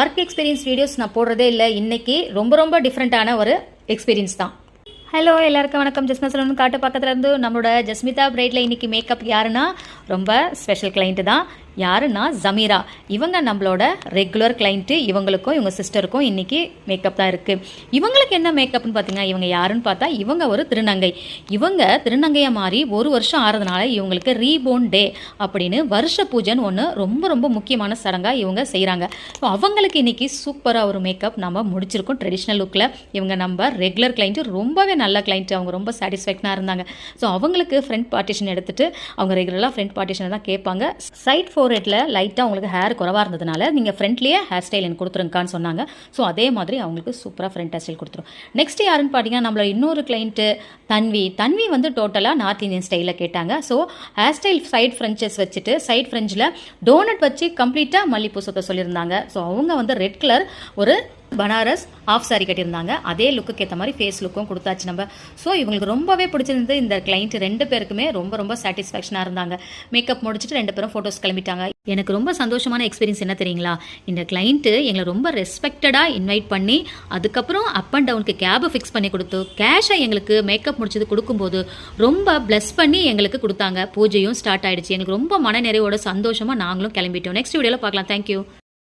Work experience videos நான் போடுறதே இல்லை. இன்னைக்கு ரொம்ப டிஃப்ரெண்ட்டான ஒரு எக்ஸ்பீரியன்ஸ் தான். ஹலோ எல்லாருக்கும் வணக்கம். ஜஸ்மிதா சலூன் காட்டு பக்கத்துல இருந்து நம்மளோட ஜஸ்மிதா பிரைட்ல இன்னைக்கு மேக்கப் யாருன்னா ரொம்ப ஸ்பெஷல் கிளைண்ட் தான். யாருன்னா ஜமீரா. இவங்க நம்மளோட ரெகுலர் கிளைண்ட்டு. இவங்களுக்கும் இவங்க சிஸ்டருக்கும் இன்றைக்கி மேக்கப் தான் இருக்குது. இவங்களுக்கு என்ன மேக்கப்னு பார்த்தீங்கன்னா, இவங்க யாருன்னு பார்த்தா இவங்க ஒரு திருநங்கை. இவங்க திருநங்கையை மாறி ஒரு வருஷம் ஆறதுனால இவங்களுக்கு ரீபோர்ன் டே அப்படின்னு வருஷ பூஜைன்னு ஒன்று ரொம்ப முக்கியமான சடங்காக இவங்க செய்கிறாங்க. ஸோ அவங்களுக்கு இன்றைக்கி சூப்பராக ஒரு மேக்கப் நம்ம முடிச்சிருக்கோம் ட்ரெடிஷ்னல் லுக்கில். இவங்க நம்ம ரெகுலர் கிளைண்ட்டு, ரொம்பவே நல்ல கிளைண்ட்டு. அவங்க ரொம்ப சாட்டிஸ்ஃபேக்டாக இருந்தாங்க. ஸோ அவங்களுக்கு ஃப்ரண்ட் பார்ட்டிஷன் எடுத்துகிட்டு அவங்க ரெகுலராக ஃப்ரண்ட் பார்ட்டிஷனை தான் கேட்பாங்க. சைட் ஃபோர்ஹெட்ல லைட்டாக உங்களுக்கு ஹேர் குறவாக இருந்ததுனால நீங்கள் ஃப்ரண்ட்லேயே ஹேர் ஸ்டைல் எனக்கு கொடுத்துருங்கான்னு சொன்னாங்க. ஸோ அதே மாதிரி அவங்களுக்கு சூப்பராக ஃப்ரண்ட் ஹேர் ஸ்டைல் கொடுத்துரும். நெக்ஸ்ட் யாருன்னு பார்த்தீங்கன்னா, நம்மளோட இன்னொரு கிளைண்ட்டு தன்வி வந்து டோட்டலாக நார்த் இந்தியன் ஸ்டைலில் கேட்டாங்க. So hair style side fringes வச்சுட்டு சைட் ஃப்ரெஞ்சில் டோனட் வச்சு கம்ப்ளீட்டாக மல்லிப்பூ சுத்த சொல்லியிருந்தாங்க. ஸோ அவங்க வந்து ரெட் கலர் ஒரு பனாரஸ் ஆஃப் சாரி கட்டியிருந்தாங்க. அதே லுக்கு ஏற்ற மாதிரி ஃபேஸ் லுக்கும் கொடுத்தாச்சு நம்ம. ஸோ இவங்களுக்கு ரொம்பவே பிடிச்சிருந்து. இந்த கிளைண்ட் ரெண்டு பேருக்குமே ரொம்ப சாட்டிஸ்ஃபேக்ஷனாக இருந்தாங்க. மேக்கப் முடிச்சுட்டு ரெண்டு பேரும் ஃபோட்டோஸ் கிளம்பிட்டாங்க. எனக்கு ரொம்ப சந்தோஷமான எக்ஸ்பீரியன்ஸ் என்ன தெரியுங்களா, இந்த கிளைண்ட்டு எங்களை ரொம்ப ரெஸ்பெக்டடாக இன்வைட் பண்ணி அதுக்கப்புறம் அப் அண்ட் டவுனுக்கு கேபை ஃபிக்ஸ் பண்ணி கொடுத்து கேஷை எங்களுக்கு மேக்கப் முடிச்சது கொடுக்கும்போது ரொம்ப பிளஸ் பண்ணி எங்களுக்கு கொடுத்தாங்க. பூஜையும் ஸ்டார்ட் ஆயிடுச்சு. எங்களுக்கு ரொம்ப மன நிறைவோட சந்தோஷமாக நாங்களும் கிளம்பிட்டோம். நெக்ஸ்ட் வீடியோவில் பார்க்கலாம். தேங்க்யூ.